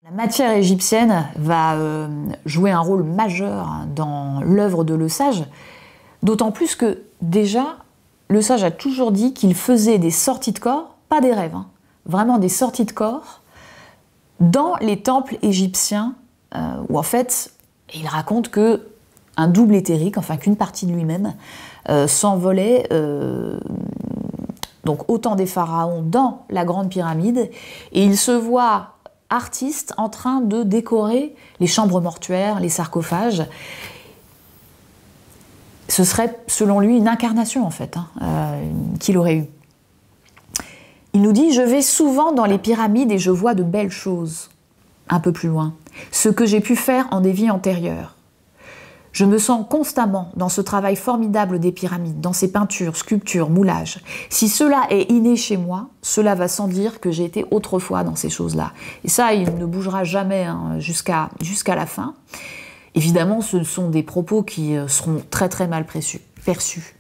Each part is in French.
La matière égyptienne va jouer un rôle majeur dans l'œuvre de Le Sage, d'autant plus que déjà, Le Sage a toujours dit qu'il faisait des sorties de corps, pas des rêves, hein, vraiment des sorties de corps, dans les temples égyptiens, où en fait, il raconte que un double éthérique, enfin qu'une partie de lui-même, s'envolait donc au temps des pharaons dans la grande pyramide, et il se voit artiste en train de décorer les chambres mortuaires, les sarcophages. Ce serait, selon lui, une incarnation, en fait, qu'il aurait eue. Il nous dit « Je vais souvent dans les pyramides et je vois de belles choses. » Un peu plus loin. « Ce que j'ai pu faire en des vies antérieures. Je me sens constamment dans ce travail formidable des pyramides, dans ces peintures, sculptures, moulages. Si cela est inné chez moi, cela va sans dire que j'ai été autrefois dans ces choses-là. » Et ça, il ne bougera jamais jusqu'à la fin. Évidemment, ce sont des propos qui seront très très mal perçus.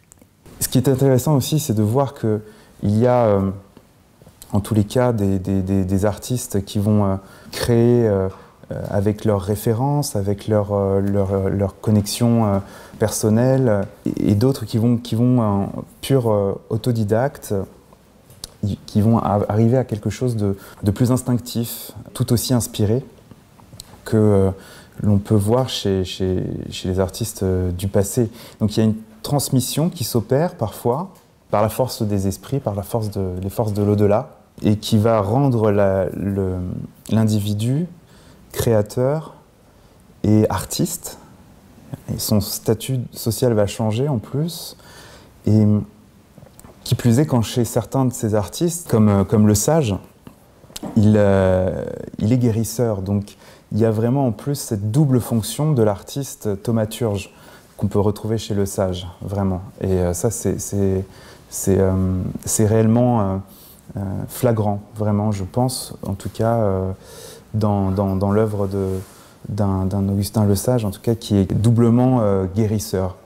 Ce qui est intéressant aussi, c'est de voir qu'il y a, en tous les cas, des artistes qui vont créer avec leurs références, avec leur connexion personnelle, et d'autres qui vont pur autodidacte, qui vont arriver à quelque chose de plus instinctif, tout aussi inspiré que l'on peut voir chez les artistes du passé. Donc il y a une transmission qui s'opère parfois par la force des esprits, par les forces de l'au-delà, et qui va rendre l'individu créateur et artiste. Et son statut social va changer en plus. Et qui plus est, quand chez certains de ces artistes, comme Le Sage, il est guérisseur. Donc il y a vraiment en plus cette double fonction de l'artiste thaumaturge qu'on peut retrouver chez Le Sage, vraiment. Et ça, c'est réellement flagrant, vraiment, je pense, en tout cas, dans l'œuvre d'un Augustin Le Sage, en tout cas, qui est doublement guérisseur.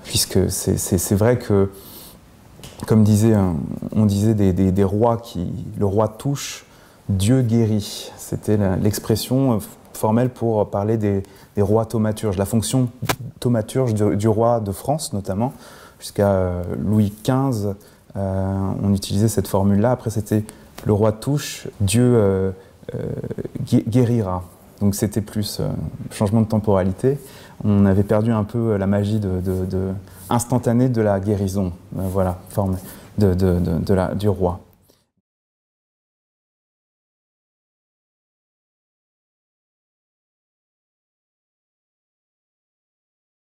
Puisque c'est vrai que, comme on disait des rois le roi touche, Dieu guérit. C'était l'expression formelle pour parler des rois thaumaturges. La fonction thaumaturge du roi de France, notamment, jusqu'à Louis XV, on utilisait cette formule-là. Après, c'était le roi touche, Dieu guérira. Donc c'était plus changement de temporalité. On avait perdu un peu la magie instantanée de la guérison, voilà, forme du roi.